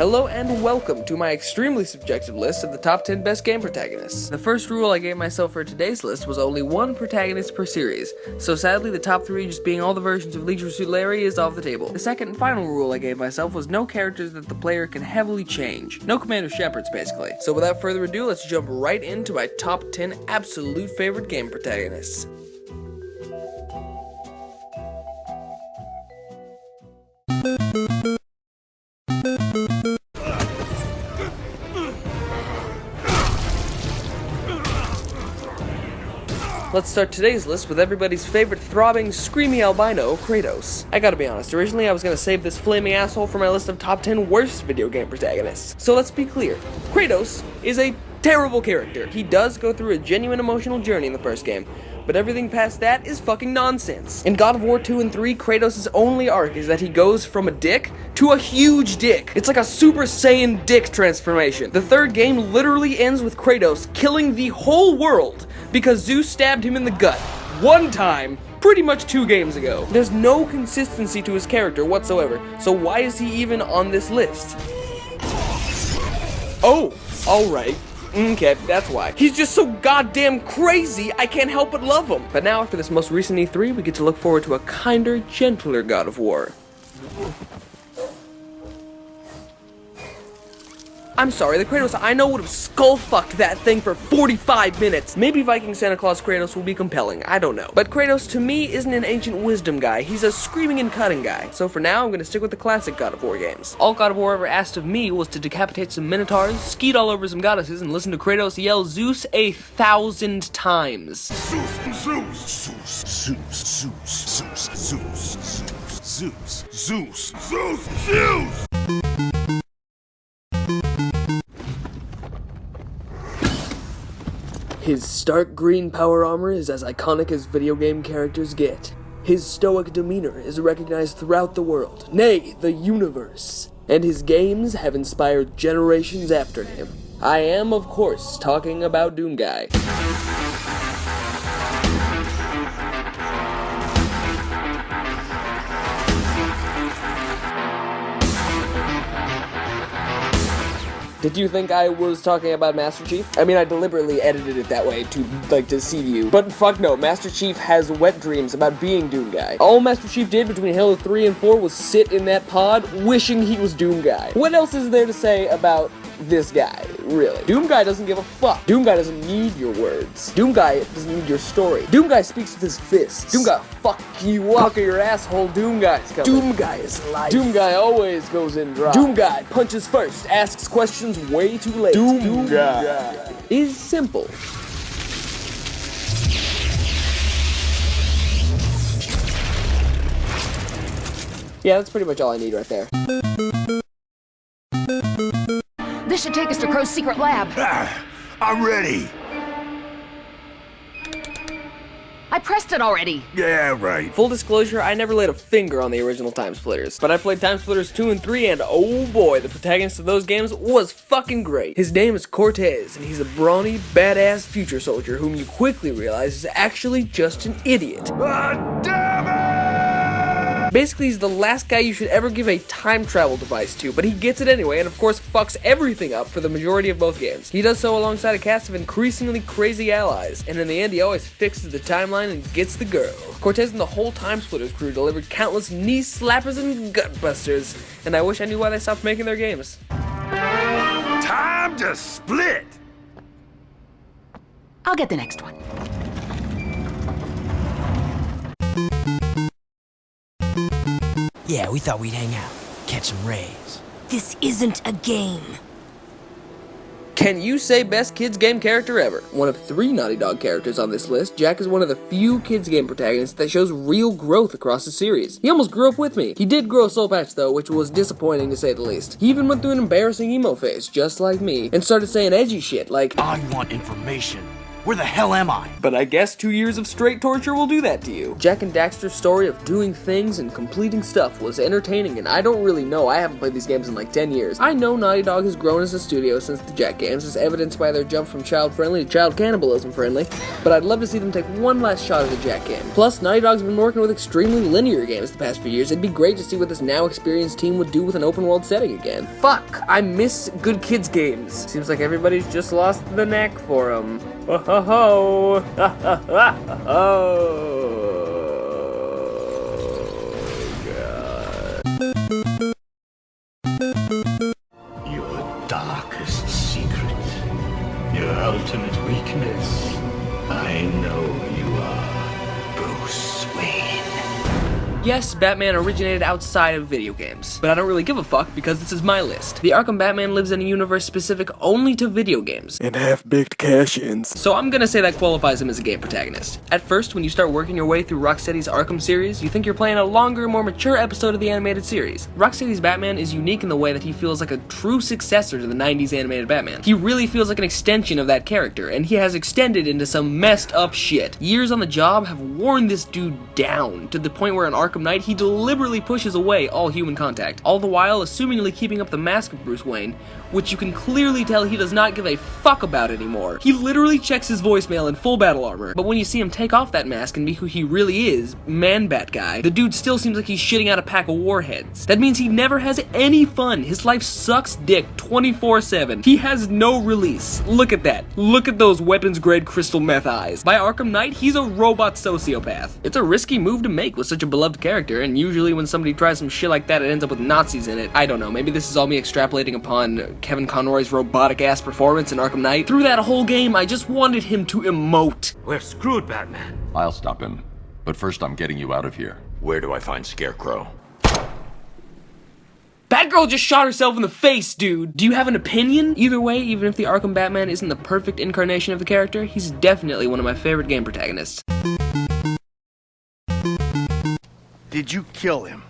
Hello and welcome to my extremely subjective list of the top 10 best game protagonists. The first rule I gave myself for today's list was only one protagonist per series, so sadly the top 3 just being all the versions of Leisure Suit Larry is off the table. The second and final rule I gave myself was no characters that the player can heavily change. No Commander Shepherds, basically. So without further ado, let's jump right into my top 10 absolute favorite game protagonists. Let's start today's list with everybody's favorite throbbing, screamy albino, Kratos. I gotta be honest, originally I was gonna save this flaming asshole for my list of top 10 worst video game protagonists. So let's be clear, Kratos is a terrible character. He does go through a genuine emotional journey in the first game, but everything past that is fucking nonsense. In God of War 2 and 3, Kratos' only arc is that he goes from a dick to a huge dick. It's like a Super Saiyan dick transformation. The third game literally ends with Kratos killing the whole world because Zeus stabbed him in the gut. One time, pretty much 2 games ago. There's no consistency to his character whatsoever, so why is he even on this list? Oh, alright. Okay, that's why. He's just so goddamn crazy, I can't help but love him. But now, after this most recent E3, we get to look forward to a kinder, gentler God of War. I'm sorry, the Kratos I know would have skull-fucked that thing for 45 minutes. Maybe Viking Santa Claus Kratos will be compelling, I don't know. But Kratos, to me, isn't an ancient wisdom guy, he's a screaming and cutting guy. So for now, I'm gonna stick with the classic God of War games. All God of War ever asked of me was to decapitate some minotaurs, skeet all over some goddesses, and listen to Kratos yell Zeus 1,000 times. Zeus, Zeus, Zeus, Zeus, Zeus, Zeus, Zeus, Zeus, Zeus, Zeus. His stark green power armor is as iconic as video game characters get. His stoic demeanor is recognized throughout the world, nay, the universe. And his games have inspired generations after him. I am, of course, talking about Doomguy. Did you think I was talking about Master Chief? I mean, I deliberately edited it that way to, deceive you. But fuck no, Master Chief has wet dreams about being Doomguy. All Master Chief did between Halo 3 and 4 was sit in that pod wishing he was Doomguy. What else is there to say about this guy, really? Doomguy doesn't give a fuck. Doomguy doesn't need your words. Doomguy doesn't need your story. Doomguy speaks with his fists. Doomguy fuck you up. Fuck your asshole, Doomguy's coming. Doomguy is life. Doomguy always goes in dry. Doomguy punches first, asks questions way too late. Doomguy is simple. Yeah, that's pretty much all I need right there. This should take us to Crow's secret lab. I'm ready. I pressed it already. Yeah, right. Full disclosure, I never laid a finger on the original Timesplitters, but I played Timesplitters 2 and 3, and oh boy, the protagonist of those games was fucking great. His name is Cortez, and he's a brawny, badass future soldier whom you quickly realize is actually just an idiot. Damn it! Basically, he's the last guy you should ever give a time travel device to, but he gets it anyway, and of course fucks everything up for the majority of both games. He does so alongside a cast of increasingly crazy allies, and in the end he always fixes the timeline and gets the girl. Cortez and the whole Timesplitters crew delivered countless knee slappers and gut busters, and I wish I knew why they stopped making their games. Time to split! I'll get the next one. Yeah, we thought we'd hang out, catch some rays. This isn't a game. Can you say best kids game character ever? One of 3 Naughty Dog characters on this list, Jack is one of the few kids game protagonists that shows real growth across the series. He almost grew up with me. He did grow a soul patch though, which was disappointing to say the least. He even went through an embarrassing emo phase, just like me, and started saying edgy shit like, I want information. Where the hell am I? But I guess 2 years of straight torture will do that to you. Jak and Daxter's story of doing things and completing stuff was entertaining, and I don't really know. I haven't played these games in like 10 years. I know Naughty Dog has grown as a studio since the Jak games, as evidenced by their jump from child-friendly to child cannibalism-friendly, but I'd love to see them take one last shot at the Jak game. Plus, Naughty Dog's been working with extremely linear games the past few years. It'd be great to see what this now experienced team would do with an open-world setting again. Fuck, I miss good kids games. Seems like everybody's just lost the knack for them. Oh ho ho! Your darkest secret, your ultimate weakness. I know you are Bruce Wayne. Yes, Batman originated outside of video games, but I don't really give a fuck because this is my list. The Arkham Batman lives in a universe specific only to video games. And half-baked cash-ins. So I'm gonna say that qualifies him as a game protagonist. At first, when you start working your way through Rocksteady's Arkham series, you think you're playing a longer, more mature episode of the animated series. Rocksteady's Batman is unique in the way that he feels like a true successor to the 90s animated Batman. He really feels like an extension of that character, and he has extended into some messed up shit. Years on the job have worn this dude down, to the point where in Arkham Knight, he deliberately pushes away all human contact, all the while assumingly keeping up the mask of Bruce Wayne, which you can clearly tell he does not give a fuck about anymore. He literally checks his voicemail in full battle armor, but when you see him take off that mask and be who he really is, Man-Bat guy, the dude still seems like he's shitting out a pack of warheads. That means he never has any fun. His life sucks dick 24/7. He has no release. Look at that. Look at those weapons-grade crystal meth eyes. By Arkham Knight, he's a robot sociopath. It's a risky move to make with such a beloved character, and usually when somebody tries some shit like that, it ends up with Nazis in it. I don't know, maybe this is all me extrapolating upon Kevin Conroy's robotic-ass performance in Arkham Knight. Through that whole game, I just wanted him to emote. We're screwed, Batman. I'll stop him. But first, I'm getting you out of here. Where do I find Scarecrow? Batgirl just shot herself in the face, dude. Do you have an opinion? Either way, even if the Arkham Batman isn't the perfect incarnation of the character, he's definitely one of my favorite game protagonists. Did you kill him?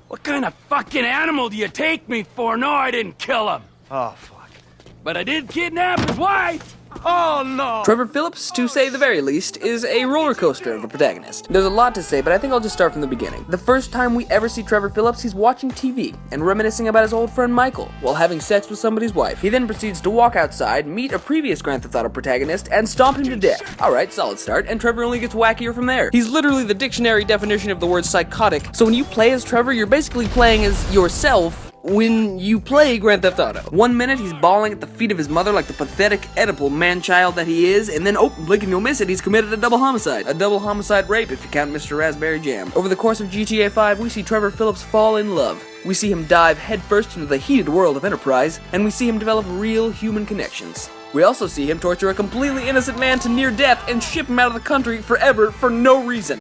What kind of fucking animal do you take me for? No, I didn't kill him. Oh, fuck. But I did kidnap his wife. Oh, no. Trevor Phillips, to say the very least, is a roller coaster of a protagonist. There's a lot to say, but I think I'll just start from the beginning. The first time we ever see Trevor Phillips, he's watching TV and reminiscing about his old friend Michael while having sex with somebody's wife. He then proceeds to walk outside, meet a previous Grand Theft Auto protagonist, and stomp him to death. Alright, solid start, and Trevor only gets wackier from there. He's literally the dictionary definition of the word psychotic, so when you play as Trevor, you're basically playing as yourself when you play Grand Theft Auto. 1 minute, he's bawling at the feet of his mother like the pathetic, Oedipal man-child that he is, and then, oh, blink and you'll miss it, he's committed a double homicide. A double homicide rape, if you count Mr. Raspberry Jam. Over the course of GTA 5, we see Trevor Phillips fall in love. We see him dive headfirst into the heated world of Enterprise, and we see him develop real human connections. We also see him torture a completely innocent man to near death and ship him out of the country forever for no reason.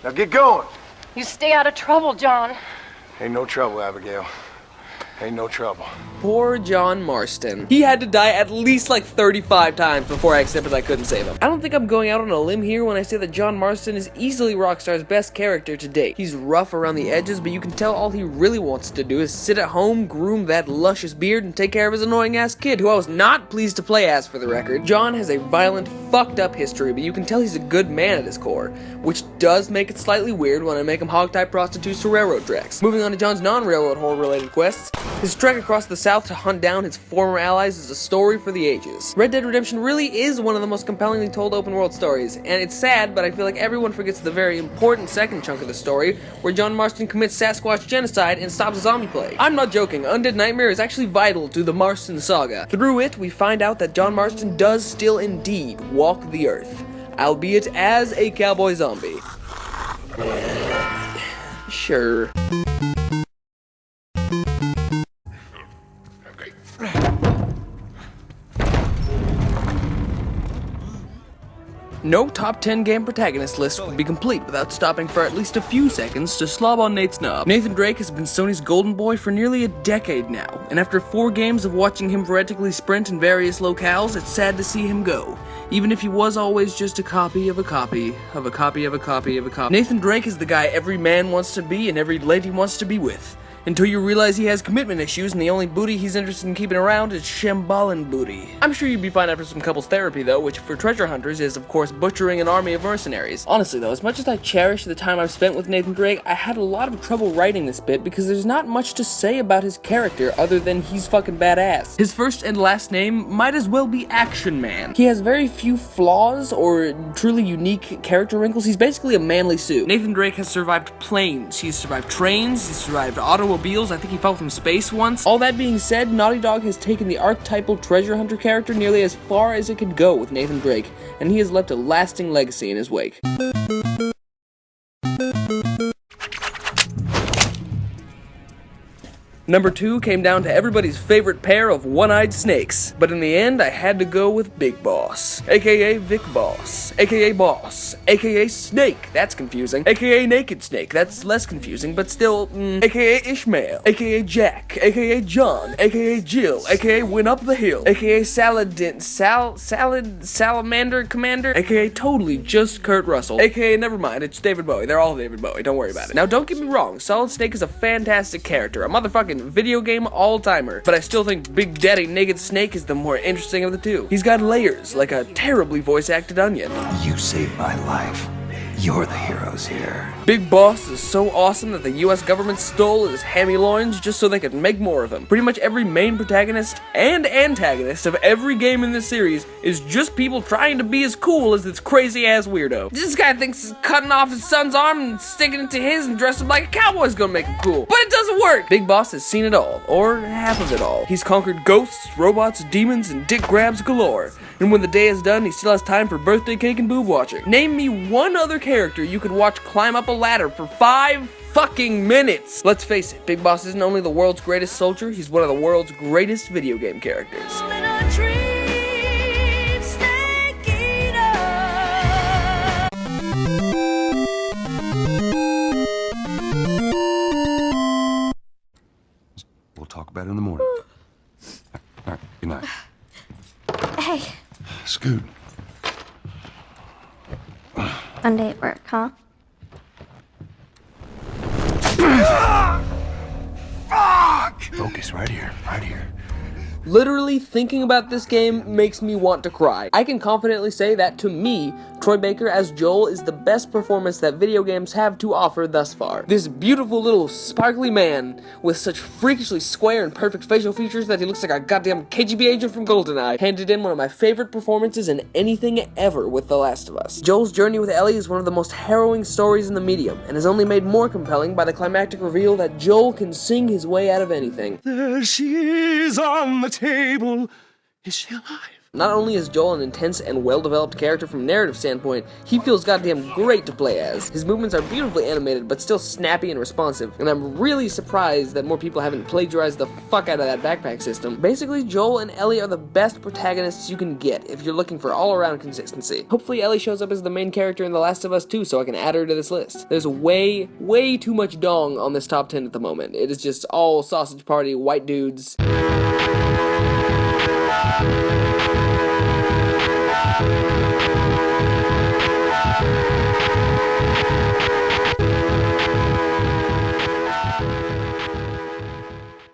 Now get going. You stay out of trouble, John. Ain't no trouble, Abigail. Ain't no trouble. Poor John Marston. He had to die at least like 35 times before I accepted I couldn't save him. I don't think I'm going out on a limb here when I say that John Marston is easily Rockstar's best character to date. He's rough around the edges, but you can tell all he really wants to do is sit at home, groom that luscious beard, and take care of his annoying-ass kid, who I was not pleased to play as, for the record. John has a violent, fucked-up history, but you can tell he's a good man at his core, which does make it slightly weird when I make him hog-tie prostitutes to railroad tracks. Moving on to John's non-railroad horror-related quests, his trek across the South to hunt down his former allies is a story for the ages. Red Dead Redemption really is one of the most compellingly told open-world stories, and it's sad, but I feel like everyone forgets the very important second chunk of the story, where John Marston commits Sasquatch genocide and stops a zombie plague. I'm not joking, Undead Nightmare is actually vital to the Marston saga. Through it, we find out that John Marston does still indeed walk the earth, albeit as a cowboy zombie. Sure. No top 10 game protagonist list would be complete without stopping for at least a few seconds to slob on Nate's knob. Nathan Drake has been Sony's golden boy for nearly a decade now, and after 4 games of watching him vertically sprint in various locales, it's sad to see him go, even if he was always just a copy of a copy of a copy of a copy of a copy. Nathan Drake is the guy every man wants to be and every lady wants to be with. until you realize he has commitment issues and the only booty he's interested in keeping around is Shambalan booty. I'm sure you'd be fine after some couples therapy though, which for treasure hunters is of course butchering an army of mercenaries. Honestly though, as much as I cherish the time I've spent with Nathan Drake, I had a lot of trouble writing this bit because there's not much to say about his character other than he's fucking badass. His first and last name might as well be Action Man. He has very few flaws or truly unique character wrinkles. He's basically a manly suit. Nathan Drake has survived planes, he's survived trains, he's survived automobiles, I think he fell from space once. All that being said, Naughty Dog has taken the archetypal treasure hunter character nearly as far as it could go with Nathan Drake, and he has left a lasting legacy in his wake. Number 2 came down to everybody's favorite pair of one-eyed snakes, but in the end I had to go with Big Boss, aka Vic Boss, aka Boss, aka Snake, that's confusing, aka Naked Snake, that's less confusing, but still, aka Ishmael, aka Jack, aka John, aka Jill, aka Win Up the Hill, aka Salamander Commander, aka totally just Kurt Russell, aka never mind, it's David Bowie, they're all David Bowie, don't worry about it. Now don't get me wrong, Solid Snake is a fantastic character, a motherfucking video game all-timer, but I still think Big Daddy Naked Snake is the more interesting of the two. He's got layers, like a terribly voice-acted onion. You saved my life. You're the heroes here. Big Boss is so awesome that the US government stole his hammy loins just so they could make more of him. Pretty much every main protagonist and antagonist of every game in this series is just people trying to be as cool as this crazy-ass weirdo. This guy thinks cutting off his son's arm and sticking it to his and dressing like a cowboy is gonna make him cool. But it doesn't work! Big Boss has seen it all, or half of it all. He's conquered ghosts, robots, demons, and dick grabs galore. And when the day is done, he still has time for birthday cake and boob watching. Name me one other character you could watch climb up a ladder for 5 fucking minutes. Let's face it, Big Boss isn't only the world's greatest soldier, he's one of the world's greatest video game characters. We'll talk about it in the morning. All right, good night. Hey. Scoot. Monday at work, huh? Focus right here, right here. Literally thinking about this game makes me want to cry. I can confidently say that, to me, Troy Baker as Joel is the best performance that video games have to offer thus far. This beautiful little sparkly man with such freakishly square and perfect facial features that he looks like a goddamn KGB agent from GoldenEye handed in one of my favorite performances in anything ever with The Last of Us. Joel's journey with Ellie is one of the most harrowing stories in the medium, and is only made more compelling by the climactic reveal that Joel can sing his way out of anything. There she is on the table. Is she alive? Not only is Joel an intense and well-developed character from a narrative standpoint, he feels goddamn great to play as. His movements are beautifully animated, but still snappy and responsive, and I'm really surprised that more people haven't plagiarized the fuck out of that backpack system. Basically, Joel and Ellie are the best protagonists you can get if you're looking for all-around consistency. Hopefully Ellie shows up as the main character in The Last of Us 2 so I can add her to this list. There's way too much dong on this top 10 at the moment. It is just all sausage party, white dudes.